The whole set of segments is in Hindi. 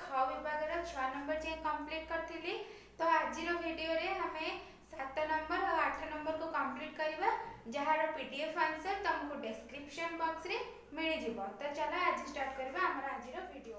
ख विभाग 6 नंबर जे कंप्लीट करथिली। तो आज वीडियो रे हमें 7 नंबर और 8 नंबर को कंप्लीट करबा, जहार पीडीएफ आंसर तुमको डिस्क्रिप्शन बॉक्स रे मिल जिवो। तो चलो आज स्टार्ट करबा हमर आज वीडियो।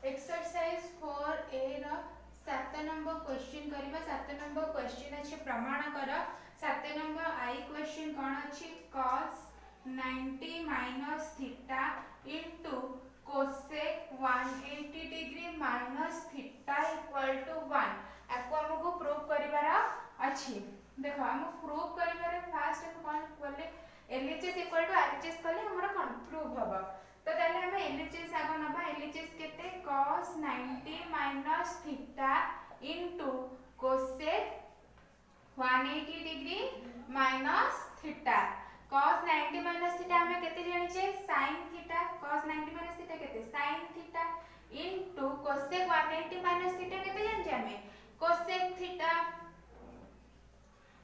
एक्सरसाइज 4a रो 7 नंबर क्वेश्चन करबा। 7 नंबर क्वेश्चन अछि प्रमाण कर। 7 नंबर आई क्वेश्चन कोन अछि cos 90 minus theta into cosec 180 degree minus theta equal to 1। आपको हमको प्रूव करिवार अछि। देखो हम प्रूव करिवार फास्ट हम कोन बोले LHS इक्वल टू RHS कले हमरा कोन प्रूव होबो। तो ताले हम LHS आगो नबा। LHS केते cos 90 minus theta into cosec 180 degree minus theta। cos 90 minus theta हमें केते जानि छै sin theta। cos 90 minus theta केते sin theta into cosec 180 minus theta केते जानि छै हमें cosec theta।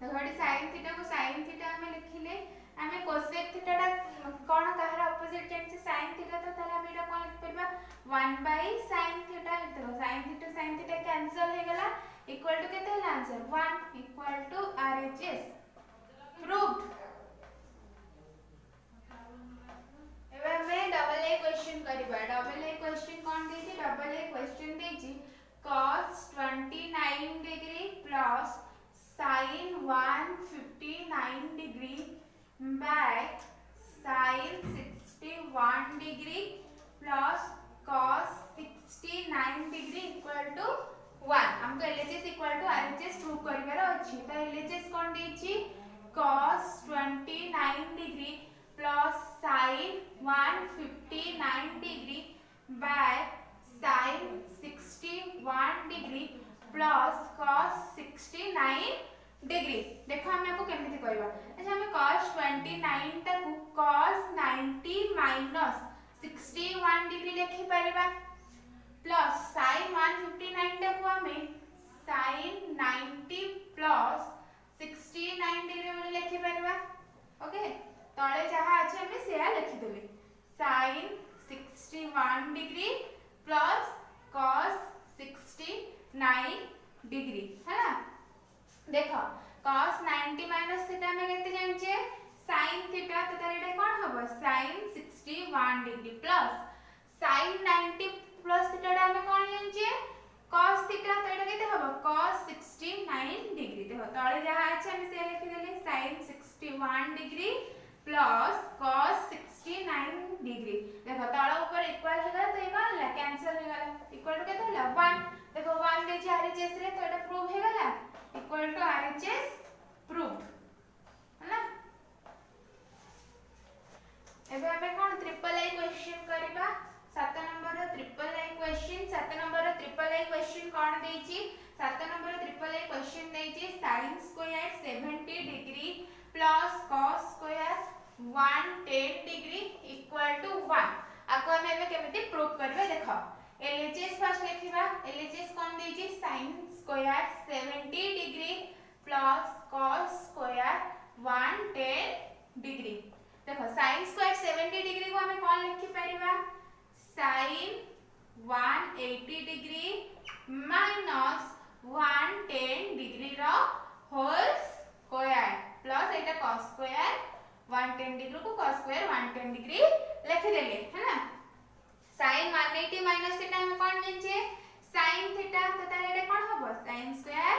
देखोडी sin theta को sin theta हमें लिखिले हमें cosec theta टा कोन कहार ऑपोजिट जानि छै sin theta। तो ताले हम एटा कोन लिख परबा 1 by sin theta। देखो sin theta कैंसिल हो गेला इक्वल टू केते होला answer 1 equal to RHS proved. एबे हमें डबल ए क्वेश्चन करबा। डबल ए क्वेश्चन कोन दै छै डबल ए क्वेश्चन दै छै cos 29 degree plus sin 159 degree by sin 61 degree plus cos 69 degree equal to 1। हमको LHS equal to RHS prove करिवार अछि। तो LHS कोन दै छै cos 29 degree plus sin 159 degree by sin 61 degree plus cos 69 degree। देखो हम आपको केमिति करबा। अच्छा हम cos 29 ता को cos 90 minus 61 degree लिखि परबा plus sin 159 ता को हमें sin 90 plus 69 degree बोले लिखि परबा। ओके तळे जहा अछि हम सेया लिखि देबे sin 61 degree plus cos 69 degree है ना। देखो cos 90 माइनस थीटा में केते जानि छै sin थीटा। तो तारे एटा कोन हबो sin 61 degree plus sin 90 plus theta टा हम कोन जानि छै cos थीटा। तो एटा केते हबो cos 69 डिग्री। देखो तळे जहा अछि हम से लिखि देले sin 61 degree plus cos 69 degree. देखो तळ ऊपर इक्वल हो गला तो ये कोन ला कैंसिल हो गला इक्वल टू केते होला 1। देखो 1 दे छै RHS रे तो एटा प्रूव हो गला इक्वल टू RHS प्रूव्ड है ना। एबे हमें कोन ट्रिपल आई क्वेश्चन करबा। 7 नंबर रो ट्रिपल आई क्वेश्चन। 7 नंबर रो ट्रिपल आई क्वेश्चन कोन दै छी 7 नंबर रो ट्रिपल आई क्वेश्चन दै छी sin square 70 degree plus cos square 110 degree equal to 1। आको हम एबे केमिति प्रूव करबे देखो LHS फर्स्ट लिखिबा। LHS कोन दै छी sin square 70 degree plus cos square 110 degree. देखो sin स्क्वायर 70 डिग्री को हमें कोन लिखि परिबा sin 180 डिग्री माइनस 110 डिग्री रो whole square plus iota cos square 110 degree को cos स्क्वायर 110 डिग्री लिखि देले है ना। sin 180 माइनस थीटा में कोन जानि छै sin थीटा। तो ताले एटा कोन हबो sin square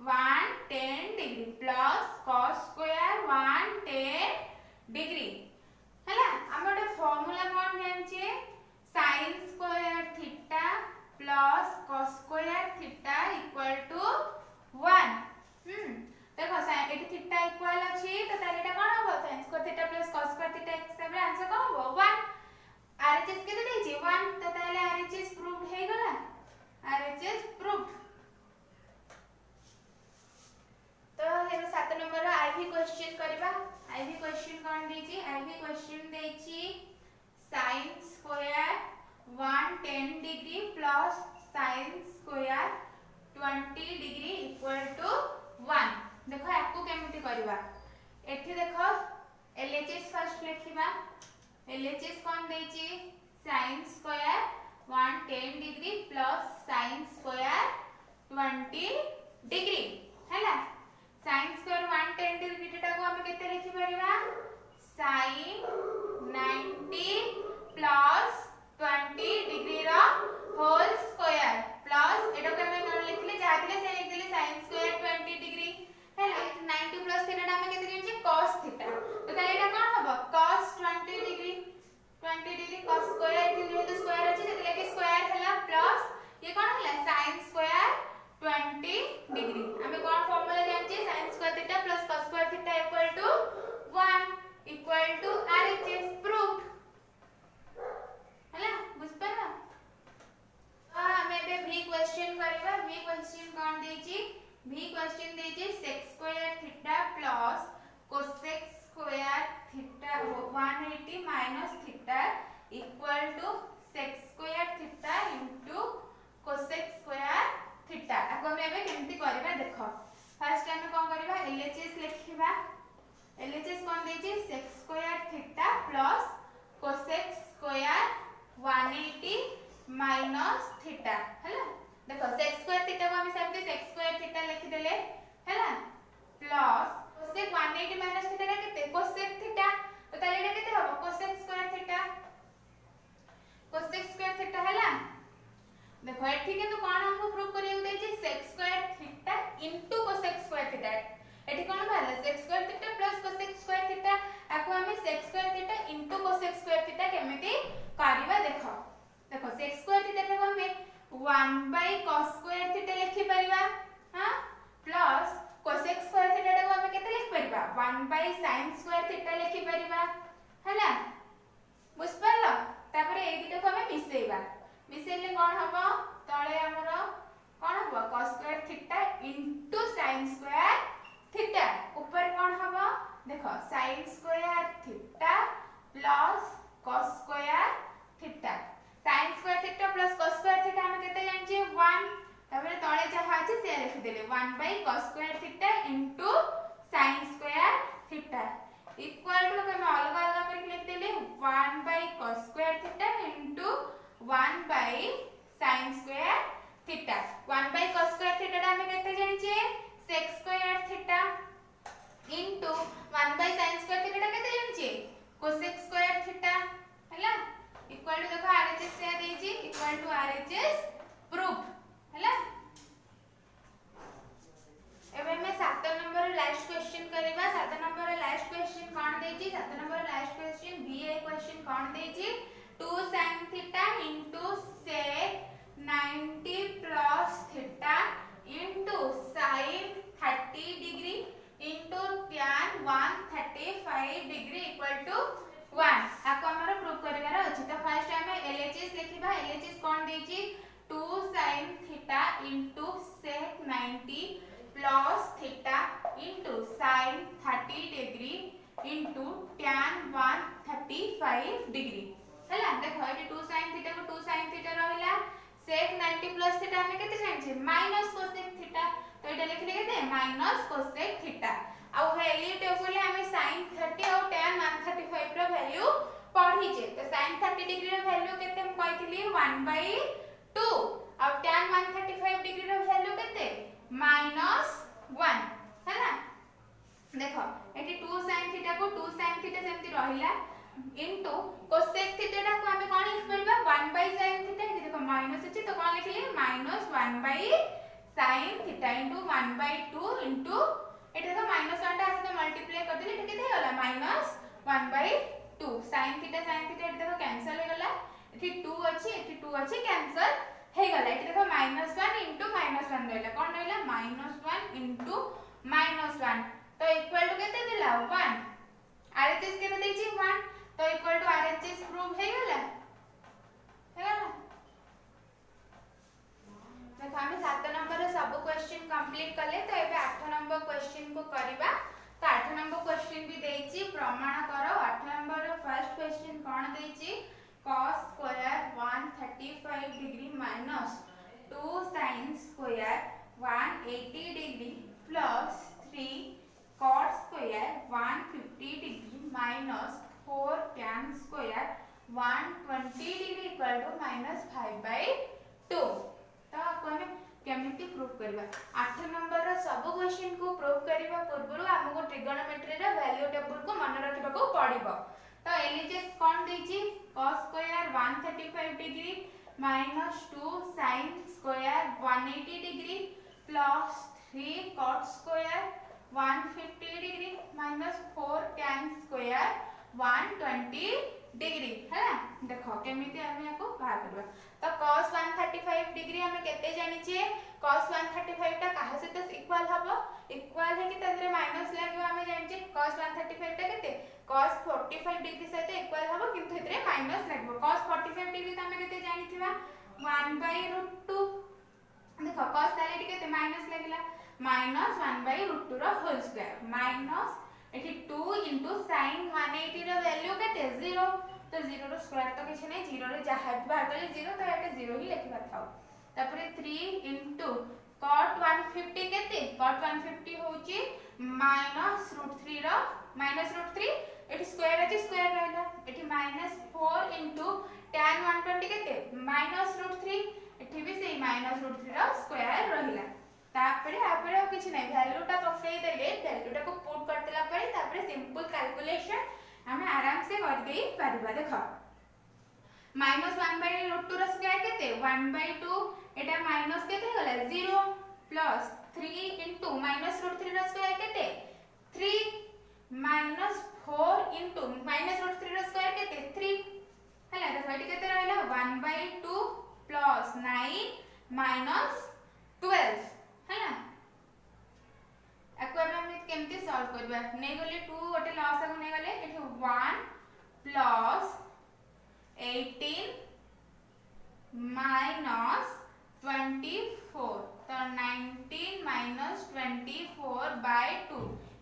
110 degree plus cos square 110 degree है ना। हमर फार्मूला कोन जानि छै sin square theta plus cos square theta equal to 1। देखो एटी थीटा इक्वल अछि तो ताले एटा कोन हबो sin square theta plus cos square theta हिसाब रे आंसर कोन हबो 1। RHS केते दै छै 1। तो ताले RHS प्रूव्ड हे गेला RHS प्रूव्ड। तो हेबे 7 नंबर रो आईवी क्वेश्चन करबा। आईवी क्वेश्चन कोन दै छै आईवी क्वेश्चन दै छै sin square 110 degree plus sin square 20 degree equal to 1। देखो आपको केमिति करबा। एठी देखो LHS फर्स्ट लिखिबा। LHS कोन दै छी sin square 110 degree plus sin square 20 degree हैला sin स्क्वायर 110 डिग्री टाको हम केते लिखि परिबा sin 90 प्लस 20 डिग्री रा होल स्क्वायर प्लस एटा के हम लिखले जाथिले से लिख देले sin स्क्वायर 20 डिग्री हैला 90 प्लस थीटा हम केते जानि cos थीटा तो ताले एटा कोन हबो cos 20 डिग्री cos स्क्वायर इति जेहेतु स्क्वायर अछि सेते लेके स्क्वायर हला प्लस ये कोन हला sin स्क्वायर 20 डिग्री हमें कोन फार्मूला जानछि sin square theta plus cos square theta equal to 1 equal to RHS proof हला बुझ परला हमें बे भी क्वेश्चन करबा भी क्वेश्चन कोन देछि भी क्वेश्चन देछि sec square theta plus cosec square theta 180 minus theta equal to sec square theta into cosec square theta आको हम एबे केमती करबा देखो फर्स्ट हम कोन करबा LHS लिखिबा LHS कोन देछि sec square theta plus cosec square 180 minus theta हला देखो sec स्क्वायर थीटा को हम सबके sec स्क्वायर थीटा लिखि देले हला प्लस cosec 180 माइनस थीटा रे केते cosec थीटा तो ताले एटा केते होबो cosec स्क्वायर थीटा हला देखो एठी के तो कोन हमको प्रूव करियो देछि sec square theta into cosec square theta एठी कोन भाला sec square theta plus cosec square theta आको हमें sec square theta into cosec square theta केमिति करिबा देखो देखो sec स्क्वायर थीटा को हमें 1 cos स्क्वायर थीटा लिखि परिबा हां प्लस cosec स्क्वायर थीटा को हमें केते लिखि परिबा 1 sin स्क्वायर थीटा लिखि परिबा हला बुझ परलो तापर ए दिटा को हमें मिसेइबा मिसेइले कोन हबो तळे हमरो कोन हबो cos square theta into sin square theta ऊपर कोन हबो देखो sin square theta plus cos square theta sin square theta plus cos square theta हम केते जानछि 1 तापर तळे जहा अछि से लिखि देले 1 cos square theta into sin square theta equal to हम अलग अलग करके लिख देले 1 cos square theta into 1 sin square theta 1 cos square theta हम केते जानि छे sec square theta into 1 sin square theta केते जानि छे cosec स्क्वायर थीटा हला इक्वल टू देखो RHS से देछि इक्वल टू RHS प्रूफ हला एबे मैं 7 नंबर लास्ट क्वेश्चन करिबा 7 नंबर लास्ट क्वेश्चन कोन देछि 7 number last question BA question कोन देछि 2 sin theta into sec 90 plus theta into sin 30 degree into tan 135 degree equal to 1 आको हमर प्रूफ करिवार अछि तो फर्स्ट हमें LHS लिखिबा LHS कोन देछि 2 sin theta into sec 90 plus theta into sin 30 degree into tan 135 degree हला देखो एटी 2 sin थीटा को 2 sin थीटा रहला sec 90 प्लस थीटा हमें केते जानछि माइनस cosec थीटा तो एटा लिखले केते माइनस cosec थीटा आ वैल्यू टेबल हमें sin 30 और tan 135 रो वैल्यू पढी जे तो sin 30 डिग्री रो वैल्यू केते हम कहथिली 1/2 और tan 135 डिग्री रो वैल्यू केते -1 हैना देखो एटी 2 sin थीटा को 2 sin थीटा सेमति रहिला इनटू cosec थीटा को हमें कोन लिख परबा 1/sin थीटा एटी देखो माइनस अछि तो कोन लिखली -1/sin theta into 1/2 into eighty देखो -1 टा आसे मल्टीप्लाई कर देले एटी केते होला -1/2 sin थीटा एटी देखो कैंसिल हो गला एटी 2 अछि कैंसिल हे गला एटी देखो -1 इनटू -1 रहला कोन रहला -1 इनटू -1 तो इक्वल टू केते देला 1 RHS केते देछि 1 तो इक्वल टू RHS प्रूफ हे गला देखो हम 7 नंबर रो सब क्वेश्चन कंप्लीट करले तो एबे 8 नंबर क्वेश्चन को करबा तो 8 नंबर क्वेश्चन भी देछि प्रमाण करो 8 नंबर रो फर्स्ट क्वेश्चन कोन देछि cos square 135 degree minus 2 sin square 180 degree plus 3 cot square 150 degree minus 4 tan square 120 degree equal to -5/2। तो आपको हमें केमिति प्रूव करबा 8 नंबर रो सब क्वेश्चन को प्रूव करबा पूर्व हमको ट्रिगोनोमेट्री रो वैल्यू टेबल को मन रखिबा को पड़िबो। तो एलएचएस कोन देछि cos square 135 degree -2 sin square 180 degree plus 3 cot square 150 degree -4 tan square 120 degree है ना। देखो केमिति हमें को बाहर करबा। तो cos 135 डिग्री हमें केते जानि छे cos 135 टा काहा से इक्वल हबो इक्वल है कि तदरे माइनस लागो हमें जानि छे cos 135 टा केते cos 45 डिग्री से इक्वल हबो किंतु इतरे माइनस लागो cos 45 डिग्री त हमें केते जानि थिबा 1/√2। देखो cos डायरेक्ट केते माइनस लागिला -1/√2 रो होल स्क्वायर माइनस एठी 2 * sin 180 रो वैल्यू केते 0। तो 0 रो स्क्वायर तो किछ नै 0 रे जहा बाहर करले 0 तो एटा 0 ही लिखिबा थाओ। तापरे 3 * cot 150 केते cot 150 होची -√3 रो -√3 एठी स्क्वायर अछि स्क्वायर रहला एठी -4 * tan 120 केते -√3 एठी भी सेही -√3 रो स्क्वायर रहिला। तापरे आपरे किछ नै वैल्यू टा पकई देले वैल्यू टा को पुट करतला परे तापरे सिंपल कैलकुलेशन हमें आराम से कर देई परबा। देखो -1/√2 रो स्क्वायर केते 1/2 एटा माइनस केते गला 0 प्लस 3 * -√3 रो स्क्वायर केते 3 -4 * -√3 रो स्क्वायर केते 3 हला। देखो एटी केते रहला 1/2 प्लस 9 -12 हला। एको हम केमती सॉल्व करबा नै गले 2 गोटे लॉस को नै गले एठी 1 प्लस 18 माइनस 24 तो 19 माइनस 24/2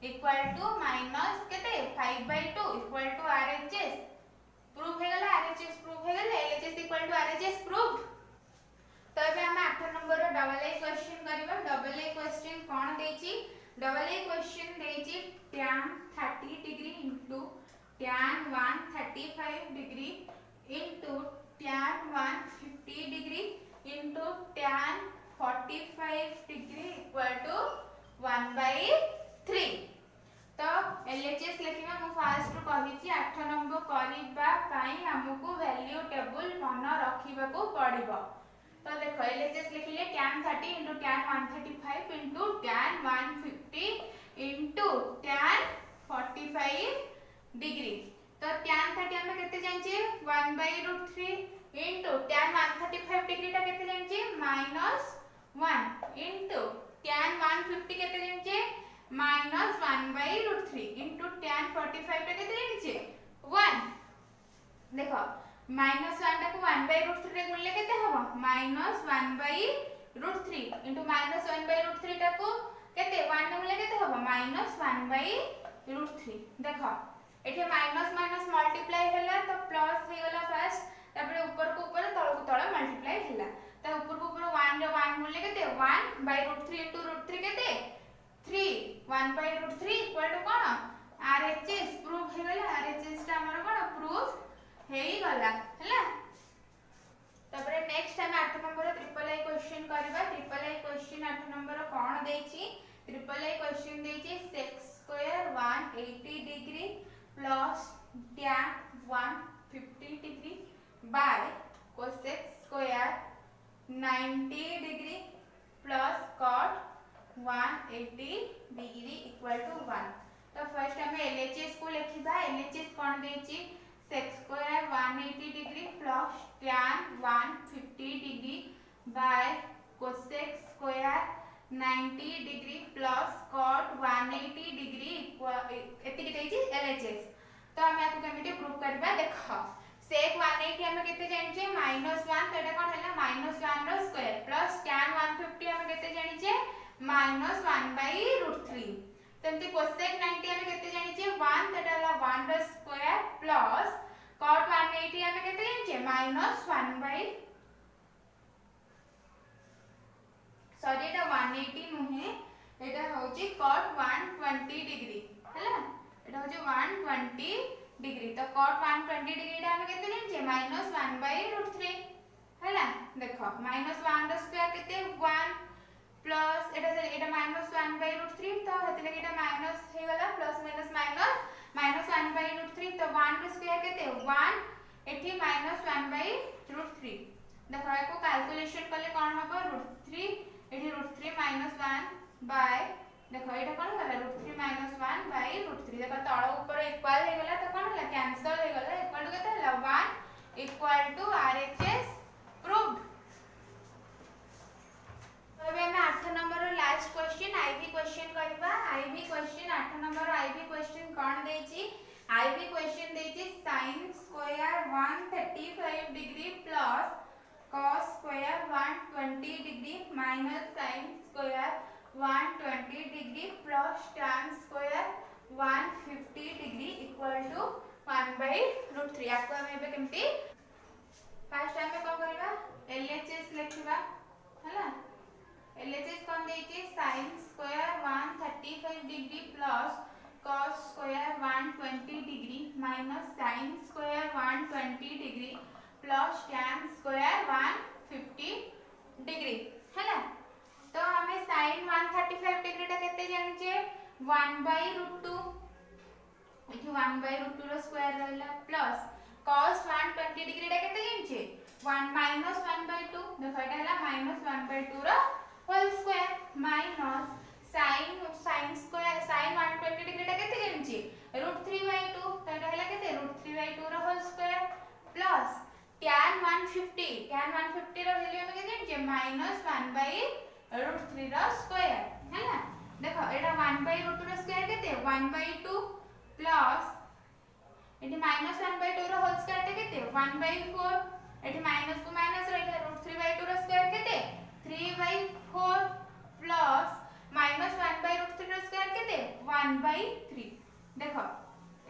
इक्वल टू माइनस केते 5/2 इक्वल टू आरएचएस प्रूफ हे गला आरएचएस प्रूफ हे गला LHS equal to RHS proof. तो अबे हम 8 नंबर रो डबल ए क्वेश्चन करबा। डबल ए क्वेश्चन कोन देछि डबल ए क्वेश्चन देछि tan 30 degree into tan 135 degree into tan 150 degree into tan 45 degree equal to 1/3। तो एलएचएस लिखिबा मु फास्ट कहिछि 8 नंबर करिबा पई हमकु वैल्यू टेबल मन रखिबा को पड़िबो। तो देखो LHS लिखिले tan 30 into tan 135 into tan 150 into tan 45 degree. तो tan 30 हमें केते जानछि 1/√3 into tan 135 डिग्री टा केते जानछि -1 into tan 150 केते जानछि -1/√3 into tan 45 टा केते जानछि 1। देखो -1 टा को 1/√3 रे गुणले केते हबो -1/√3 into -1/√3 टा को केते 1 रे गुणले केते हबो -1/√3। देखो एठे माइनस माइनस मल्टीप्लाई हैला तो प्लस हे गला फर्स्ट तापर ऊपर को ऊपर तळ को तळ मल्टीप्लाई हैला तो ऊपर को ऊपर 1 रे 1 गुणले केते 1/√3 into √3 केते 3 1/√3 इक्वल टू कोन आरएचएस प्रूफ हे गला आरएचएस टा हमर कोन प्रूफ हेई गला हैला। तबरे नेक्स्ट हम 8 नंबर ट्रिपल आई क्वेश्चन करबा। ट्रिपल आई क्वेश्चन 8 नंबर कोन देछि ट्रिपल आई क्वेश्चन देछि sec square 180 degree plus tan 150 degree by cosec square 90 degree plus cot 180 degree equal to 1। तो फर्स्ट हमें एलएचएस को लिखिबा। एलएचएस कोन देछि sec square 180 degree plus tan 150 degree by cosec square 90 degree plus cot 180 degree एति देछि एलएचएस। तो हम आपको केमिति प्रूव करबा। देखो sec 180 हम केते जानि -1 तो एटा कोन हैला -1 रो स्क्वायर प्लस tan 150 हम केते जानि -1/√3 तंती cosec 90 हम केते जानि 1 तो एटा हला 1 रो स्क्वायर प्लस cot 180 हम केते जानि -1 सॉरी एटा 180 नुहे एटा होची cot 120 डिग्री हैला एटा होची 120 डिग्री तो cot 120 डिग्री टा हम केते जानछे -1/√3 हैला देखो -1 रो स्क्वायर केते 1 प्लस एटा -1/√3 तो हेतले एटा माइनस हे गला प्लस माइनस माइनस -1/√3 तो 1 रो स्क्वायर केते 1 एठी -1/√3 देखो एको कैलकुलेशन करले कोन हबो √3 एठी √3 -1 बाय देखो एटा कोन गला √3 -1/√3 देखो तळ ऊपर इक्वल हे गला तो कोन हला कैंसिल हे गला इक्वल टू केते हला 1 इक्वल टू RHS प्रूव्ड। तो अबे हम 8 number last question IB question करबा IB question 8 number IB question कोन देछि आईबी क्वेश्चन देछि sin square 135 degree plus cos square 120 degree minus sin square 120 degree plus tan square 150 degree equal to 1/√3 आपको हम एबे केमती फर्स्ट टाइम में कोन करबा LHS लिखबा हला LHS कोन देछि sin square 135 degree plus cos square 120 degree minus sin square 120 degree plus tan square 150 degree हैला तो हमें sin 135 डिग्री टा केते जानिचे 1/√2 एठी 1/√2 रो स्क्वायर रहला प्लस cos 120 डिग्री टा केते जानिचे 1 -1/2 देखो एटा हला -1/2 रो whole square minus sin square sin 120 degree टा केते जानिचे √3/2 तो एटा हला केते √3/2 रो होल स्क्वायर प्लस tan 150 रो वैल्यू हम केते जानिचे -1/√3 रो स्क्वायर हैला देखो एटा 1/√2 रो स्क्वायर केते 1/2 प्लस एटी -1/2 रो होल स्क्वायर टा केते 1/4 एटी माइनस को माइनस रहला √3/2 रो स्क्वायर केते 3/4 प्लस -1/√3 रो स्क्वायर केते 1/3 देखो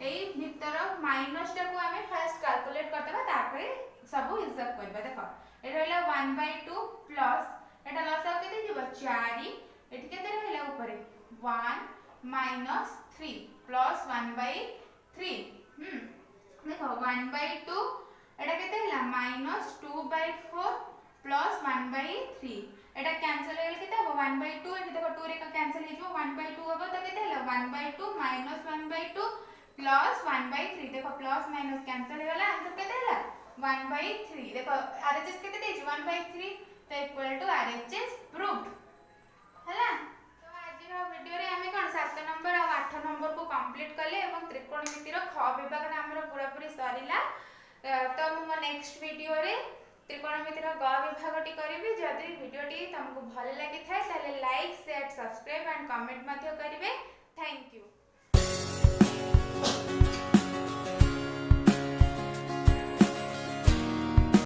एई भीतर माइनस टा को हमें फर्स्ट कैलकुलेट करतबा तापरे सब हिसाब करबा देखो ए रहला 1/2 प्लस एटा लसाव केते जीव 4 एटी केते रहला ऊपर 1 - 3 प्लस 1/3 देखो 1/2 एटा केते हला -2/4 प्लस 1/3 एटा कैंसिल हो गेल केते हो 1/2 एटी देखो 2 रे का कैंसिल हे जो 1/2 होबो तो केते हला 1/2 - 1/2 प्लस 1/3 देखो प्लस माइनस कैंसिल हो गेला आंसर केते हला 1/3 देखो RHS केते देछि 1/3 तो इक्वल टू RHS प्रूव्ड हला तो आज रो वीडियो रे हमें कोन 7 नंबर और 8 नंबर को कंप्लीट करले एवं त्रिकोणमिति रो ख विभाग रे हमरो पूरा पूरी सरीला तो मो नेक्स्ट वीडियो रे त्रिकोणमिति रो ग विभागटी करिवि जदि वीडियोटी तुमको भल लागि थाए ताले like share subscribe and comment मध्य करिवे थैंक यू।